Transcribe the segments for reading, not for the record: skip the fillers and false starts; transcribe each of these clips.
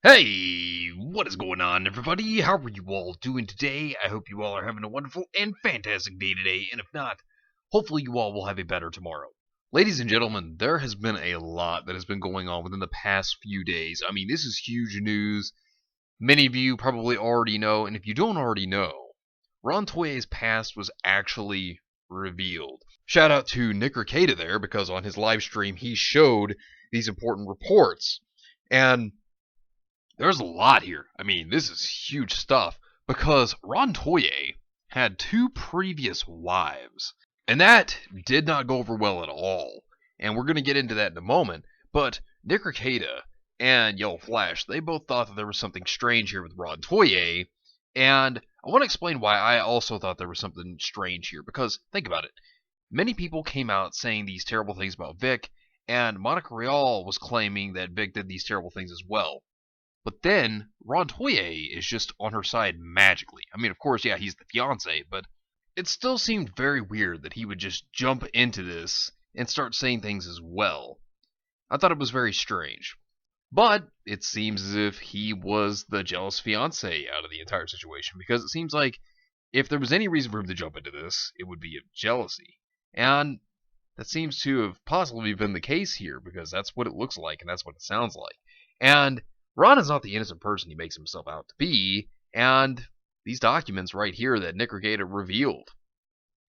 Hey, what is going on, everybody? How are you all doing today? I hope you all are having a wonderful and fantastic day today, and if not, hopefully you all will have a better tomorrow. Ladies and gentlemen, there has been a lot that has been going on within the past few days. I mean, this is huge news. Many of you probably already know, and if you don't already know, Toye's past was actually revealed. Shout out to Nick Ricada there, because on his live stream he showed these important reports. And there's a lot here. I mean, this is huge stuff because Toye had two previous wives, and that did not go over well at all. And we're going to get into that in a moment. But Nick Ricada and Yellow Flash, they both thought that there was something strange here with Toye, and I want to explain why I also thought there was something strange here. Because think about it, many people came out saying these terrible things about Vic, and Monica Rial was claiming that Vic did these terrible things as well. But then, Toye is just on her side magically. I mean, of course, yeah, he's the fiancé, but it still seemed very weird that he would just jump into this and start saying things as well. I thought it was very strange. But it seems as if he was the jealous fiancé out of the entire situation, because it seems like if there was any reason for him to jump into this, it would be of jealousy. And that seems to have possibly been the case here, because that's what it looks like, and that's what it sounds like. And Ron is not the innocent person he makes himself out to be, and these documents right here that Nick Ricada revealed,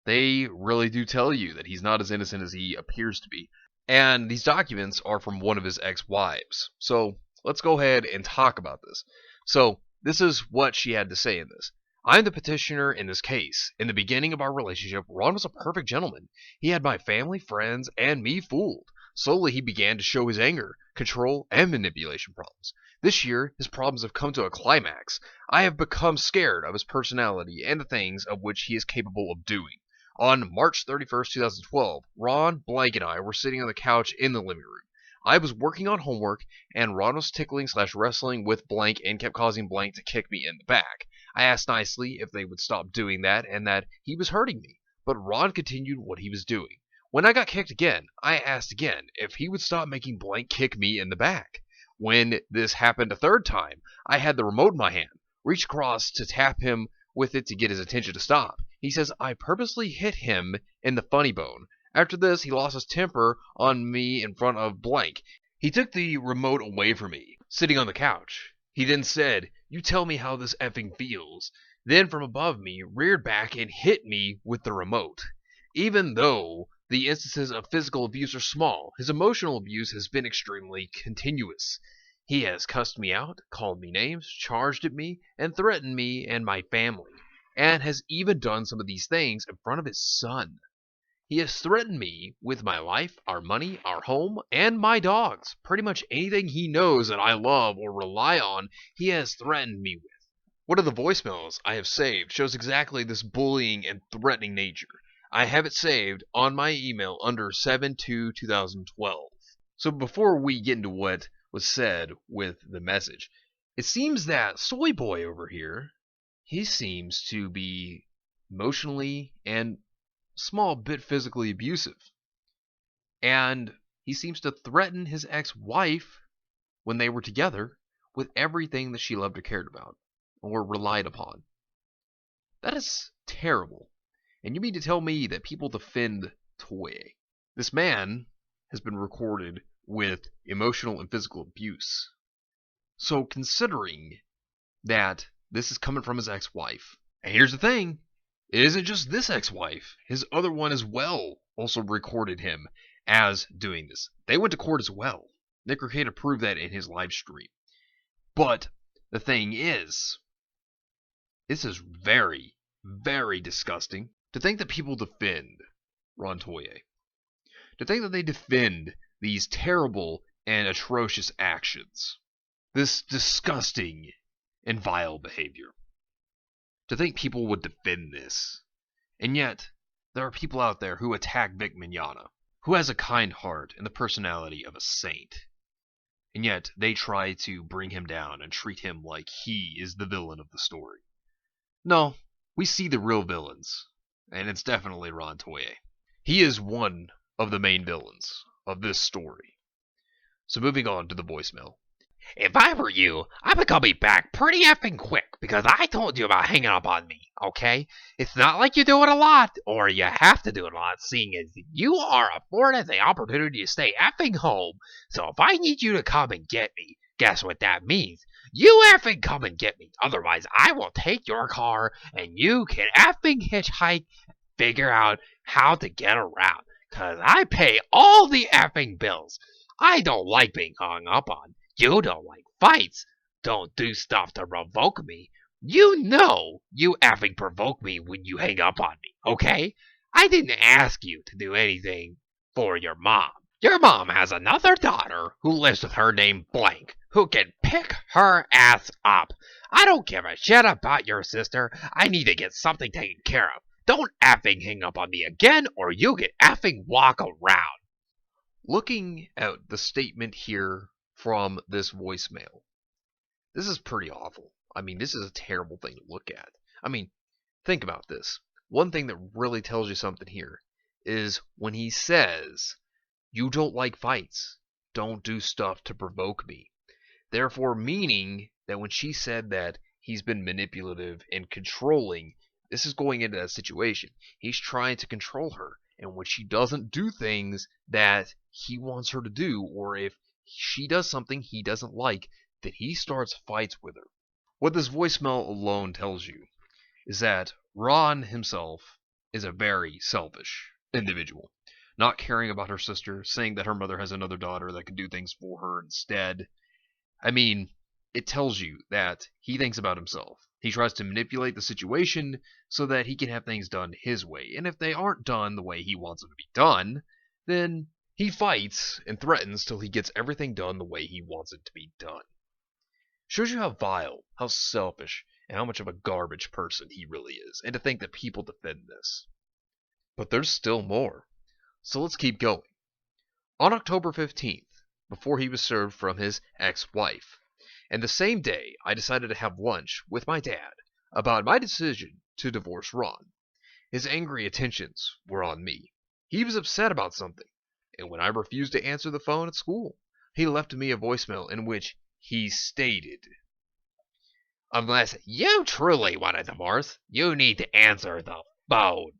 they really do tell you that he's not as innocent as he appears to be. And these documents are from one of his ex-wives. So let's go ahead and talk about this. So this is what she had to say in this. I'm the petitioner in this case. In the beginning of our relationship, Ron was a perfect gentleman. He had my family, friends, and me fooled. Slowly he began to show his anger, control, and manipulation problems. This year, his problems have come to a climax. I have become scared of his personality and the things of which he is capable of doing. On March 31st, 2012, Ron, Blank, and I were sitting on the couch in the living room. I was working on homework, and Ron was tickling/wrestling with Blank and kept causing Blank to kick me in the back. I asked nicely if they would stop doing that and that he was hurting me, but Ron continued what he was doing. When I got kicked again, I asked again if he would stop making Blank kick me in the back. When this happened a third time, I had the remote in my hand, reached across to tap him with it to get his attention to stop. He says I purposely hit him in the funny bone. After this, he lost his temper on me in front of Blank. He took the remote away from me, sitting on the couch. He then said, "You tell me how this effing feels." Then from above me, reared back and hit me with the remote. Even though the instances of physical abuse are small, his emotional abuse has been extremely continuous. He has cussed me out, called me names, charged at me, and threatened me and my family, and has even done some of these things in front of his son. He has threatened me with my life, our money, our home, and my dogs. Pretty much anything he knows that I love or rely on, he has threatened me with. One of the voicemails I have saved shows exactly this bullying and threatening nature. I have it saved on my email under 7/2/2012. So before we get into what was said with the message, it seems that Soy Boy over here, he seems to be emotionally and small bit physically abusive. And he seems to threaten his ex-wife when they were together with everything that she loved or cared about or relied upon. That is terrible. And you mean to tell me that people defend Toye? This man has been recorded with emotional and physical abuse. So considering that this is coming from his ex-wife, and here's the thing, it isn't just this ex-wife. His other one as well also recorded him as doing this. They went to court as well. Nick Ricada proved that in his live stream. But the thing is, this is very, very disgusting. To think that people defend Toye. To think that they defend these terrible and atrocious actions. This disgusting and vile behavior. To think people would defend this. And yet, there are people out there who attack Vic Mignogna, who has a kind heart and the personality of a saint. And yet, they try to bring him down and treat him like he is the villain of the story. No, we see the real villains. And it's definitely Toye. He is one of the main villains of this story. So moving on to the voicemail. If I were you, I'd be coming back pretty effing quick because I told you about hanging up on me, okay? It's not like you do it a lot, or you have to do it a lot, seeing as you are afforded the opportunity to stay effing home. So if I need you to come and get me, guess what that means? You effing come and get me. Otherwise, I will take your car and you can effing hitchhike and figure out how to get around. Cause I pay all the effing bills. I don't like being hung up on. You don't like fights. Don't do stuff to provoke me. You know you effing provoke me when you hang up on me, okay? I didn't ask you to do anything for your mom. Your mom has another daughter who lives with her named Blank, who can pick her ass up. I don't give a shit about your sister. I need to get something taken care of. Don't effing hang up on me again, or you can effing walk around. Looking at the statement here from this voicemail, this is pretty awful. I mean, this is a terrible thing to look at. I mean, think about this. One thing that really tells you something here is when he says, you don't like fights. Don't do stuff to provoke me. Therefore, meaning that when she said that he's been manipulative and controlling, this is going into that situation. He's trying to control her. And when she doesn't do things that he wants her to do, or if she does something he doesn't like, then he starts fights with her. What this voicemail alone tells you is that Ron himself is a very selfish individual. Not caring about her sister, saying that her mother has another daughter that can do things for her instead. I mean, it tells you that he thinks about himself. He tries to manipulate the situation so that he can have things done his way. And if they aren't done the way he wants them to be done, then he fights and threatens till he gets everything done the way he wants it to be done. Shows you how vile, how selfish, and how much of a garbage person he really is. And to think that people defend this. But there's still more. So let's keep going. On October 15th, before he was served from his ex-wife, and the same day I decided to have lunch with my dad about my decision to divorce Ron. His angry attentions were on me. He was upset about something, and when I refused to answer the phone at school, he left me a voicemail in which he stated, unless you truly want a divorce, you need to answer the phone.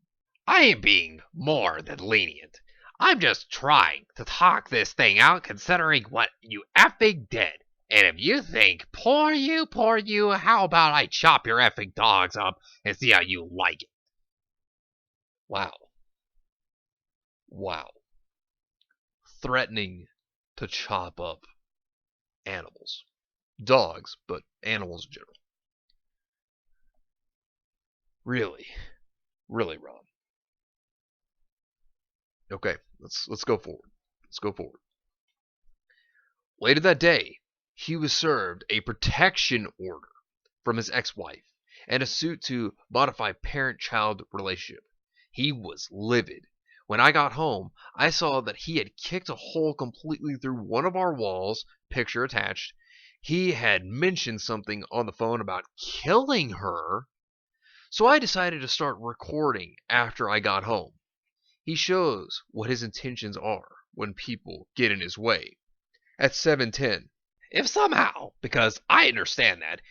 I am being more than lenient. I'm just trying to talk this thing out considering what you effing did. And if you think, poor you, how about I chop your effing dogs up and see how you like it? Wow. Wow. Threatening to chop up animals. Dogs, but animals in general. Really, Ron. Okay, let's go forward. Let's go forward. Later that day, he was served a protection order from his ex-wife and a suit to modify parent-child relationship. He was livid. When I got home, I saw that he had kicked a hole completely through one of our walls, picture attached. He had mentioned something on the phone about killing her. So I decided to start recording after I got home. He shows what his intentions are when people get in his way. At 7:10, if somehow, because I understand that,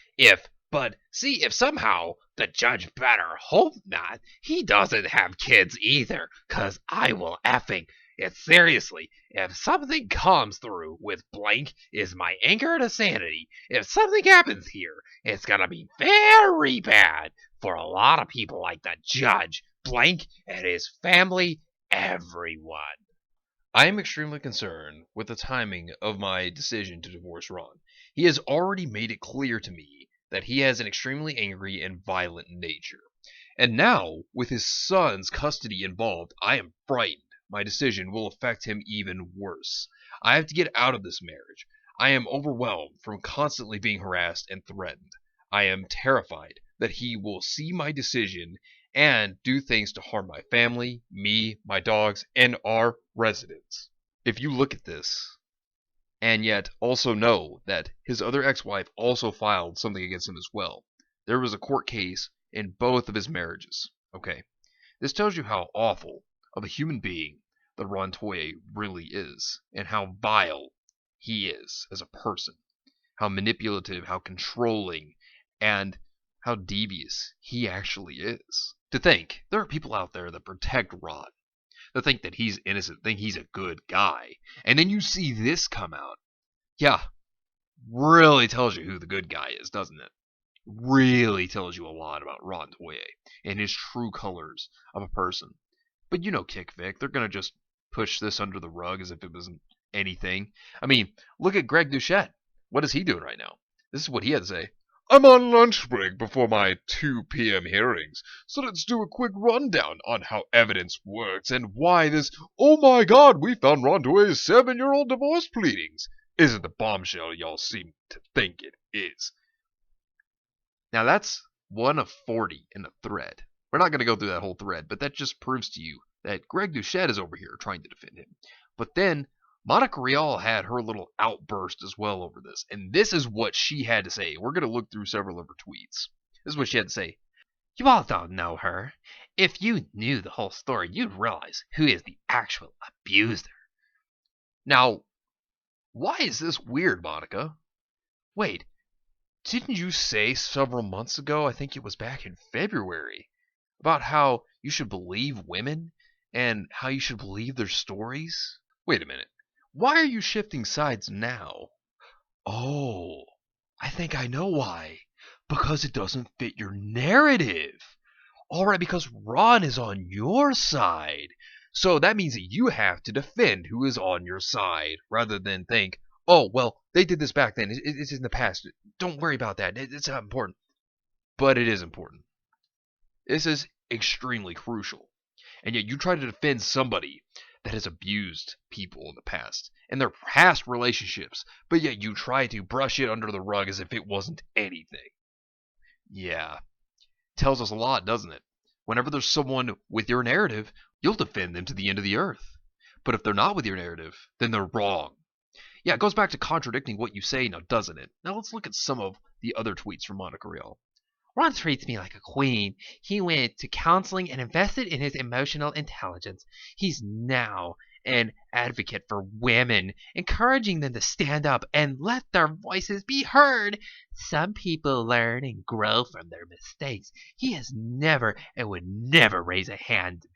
but see, if somehow the judge better hope not, he doesn't have kids either, 'cause I will effing it seriously. If something comes through with Blank is my anchor to sanity, if something happens here, it's gonna be very bad for a lot of people like the judge, Blank, and his family, everyone. I am extremely concerned with the timing of my decision to divorce Ron. He has already made it clear to me that he has an extremely angry and violent nature. And now, with his son's custody involved, I am frightened my decision will affect him even worse. I have to get out of this marriage. I am overwhelmed from constantly being harassed and threatened. I am terrified that he will see my decision and do things to harm my family, me, my dogs, and our residents. If you look at this, and yet also know that his other ex-wife also filed something against him as well. There was a court case in both of his marriages. Okay, this tells you how awful of a human being that Ron Toye really is, and how vile he is as a person. how manipulative, how controlling, and how devious he actually is. To think, there are people out there that protect Ron, that think that he's innocent, think he's a good guy, and then you see this come out. Yeah, really tells you who the good guy is, doesn't it? Really tells you a lot about Ron Toye and his true colors of a person. But you know Kick Vic, they're going to just push this under the rug as if it wasn't anything. I mean, look at Greg Doucette. What is he doing right now? This is what he had to say. I'm on lunch break before my 2 p.m. hearings, so let's do a quick rundown on how evidence works and why this, oh my god, we found Ron Toye's 7-year-old divorce pleadings isn't the bombshell y'all seem to think it is. Now that's one of 40 in the thread. We're not going to go through that whole thread, but that just proves to you that Greg Doucette is over here trying to defend him. But then Monica Rial had her little outburst as well over this, and this is what she had to say. We're going to look through several of her tweets. This is what she had to say. You all don't know her. If you knew the whole story, you'd realize who is the actual abuser. Now, why is this weird, Monica? Wait, didn't you say several months ago, I think it was back in February, about how you should believe women and how you should believe their stories? Wait a minute. Why are you shifting sides now? Oh, I think I know why. Because it doesn't fit your narrative. Alright, because Ron is on your side. So that means that you have to defend who is on your side, rather than think, oh, well, they did this back then. It's in the past. Don't worry about that. It's not important. But it is important. This is extremely crucial. And yet you try to defend somebody that has abused people in the past and their past relationships, but yet you try to brush it under the rug as if it wasn't anything. Yeah. Tells us a lot, doesn't it? Whenever there's someone with your narrative, you'll defend them to the end of the earth. But if they're not with your narrative, then they're wrong. Yeah, it goes back to contradicting what you say now, doesn't it? Now let's look at some of the other tweets from Monica Rial. Ron treats me like a queen. He went to counseling and invested in his emotional intelligence. He's now an advocate for women, encouraging them to stand up and let their voices be heard. Some people learn and grow from their mistakes. He has never and would never raise a hand to me.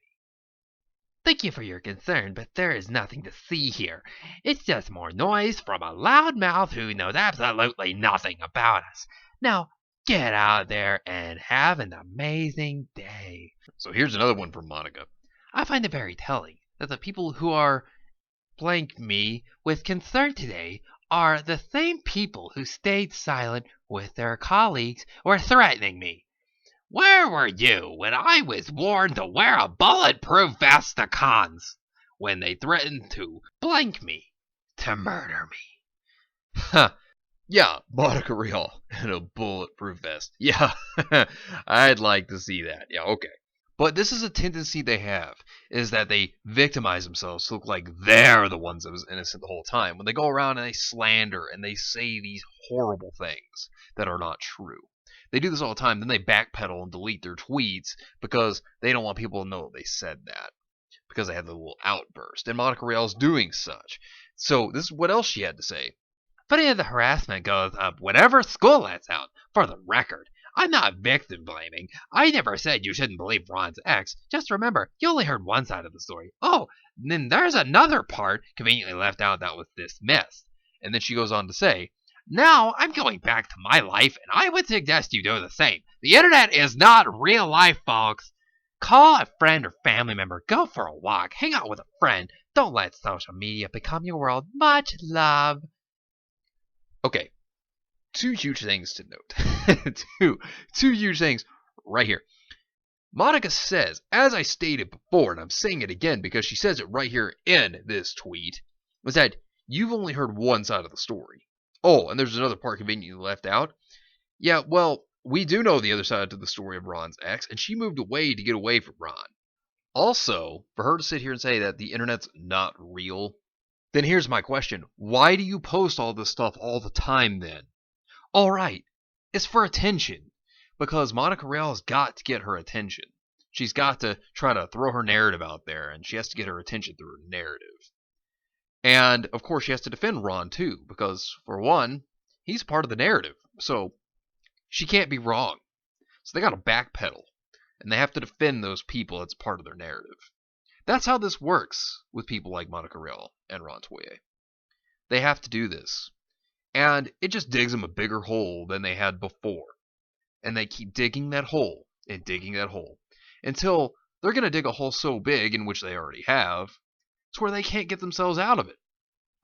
Thank you for your concern, but there is nothing to see here. It's just more noise from a loudmouth who knows absolutely nothing about us. Now, get out there and have an amazing day. So here's another one from Monica. I find it very telling that the people who are blank me with concern today are the same people who stayed silent with their colleagues or threatening me. Where were you when I was warned to wear a bulletproof vest to cons? When they threatened to blank me, to murder me? Huh. Yeah, Monica Rial in a bulletproof vest. Yeah, I'd like to see that. Yeah, okay. But this is a tendency they have, is that they victimize themselves to look like they're the ones that was innocent the whole time. When they go around and they slander and they say these horrible things that are not true. They do this all the time, then they backpedal and delete their tweets because they don't want people to know they said that. Because they had the little outburst. And Monica Rial's doing such. So this is what else she had to say. Funny the harassment goes up whenever school lets out. For the record, I'm not victim blaming. I never said you shouldn't believe Ron's ex. Just remember, you only heard one side of the story. Oh, then there's another part conveniently left out that was dismissed. And then she goes on to say, now I'm going back to my life, and I would suggest you do the same. The internet is not real life, folks. Call a friend or family member. Go for a walk. Hang out with a friend. Don't let social media become your world. Much love. Okay, 2 huge things to note. two huge things right here. Monica says, as I stated before, and I'm saying it again because she says it right here in this tweet, was that you've only heard one side of the story. Oh, and there's another part conveniently left out. Yeah, well, we do know the other side to the story of Ron's ex, and she moved away to get away from Ron. Also, for her to sit here and say that the internet's not real, then here's my question. Why do you post all this stuff all the time then? All right, it's for attention. Because Monica Rial's got to get her attention. She's got to try to throw her narrative out there, and she has to get her attention through her narrative. And, of course, she has to defend Ron, too, because, for one, He's part of the narrative. So she can't be wrong. So they got to backpedal. And they have to defend those people that's part of their narrative. That's how this works with people like Monica Rial and Ron Toye. They have to do this. And it just digs them a bigger hole than they had before. And they keep digging that hole and digging that hole until they're going to dig a hole so big, in which they already have, to where they can't get themselves out of it.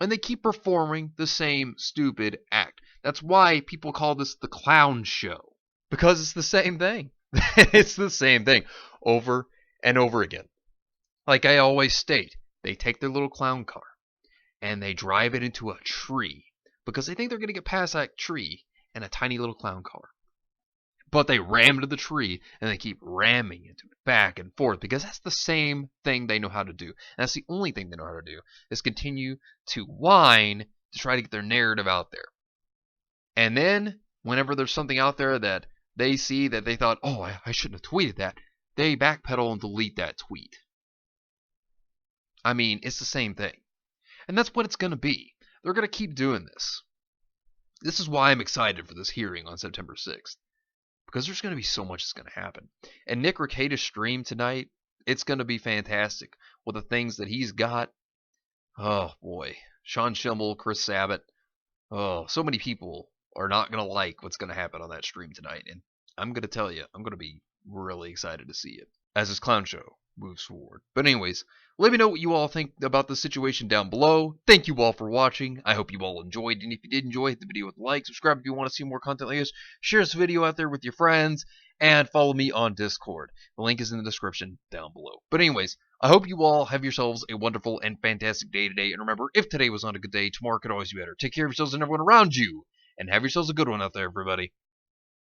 And they keep performing the same stupid act. That's why people call this the clown show. Because it's the same thing. It's the same thing over and over again. Like I always state, they take their little clown car and they drive it into a tree because they think they're going to get past that tree in a tiny little clown car. But they ram into the tree and they keep ramming into it back and forth because that's the same thing they know how to do. And that's the only thing they know how to do is continue to whine to try to get their narrative out there. And then whenever there's something out there that they see that they thought, oh, I shouldn't have tweeted that, they backpedal and delete that tweet. I mean, it's the same thing. And that's what it's going to be. They're going to keep doing this. This is why I'm excited for this hearing on September 6th. Because there's going to be so much that's going to happen. And Nick Rekieta's stream tonight, it's going to be fantastic. With the things that he's got. Oh, boy. Sean Schimmel, Chris Sabat. Oh, so many people are not going to like what's going to happen on that stream tonight. And I'm going to tell you, I'm going to be really excited to see it as this clown show moves forward. But anyways, let me know what you all think about the situation down below. Thank you all for watching. I hope you all enjoyed. And if you did enjoy, hit the video with a like. Subscribe if you want to see more content like this. Share this video out there with your friends. And follow me on Discord. The link is in the description down below. But anyways, I hope you all have yourselves a wonderful and fantastic day today. And remember, if today was not a good day, tomorrow could always be better. Take care of yourselves and everyone around you. And have yourselves a good one out there, everybody.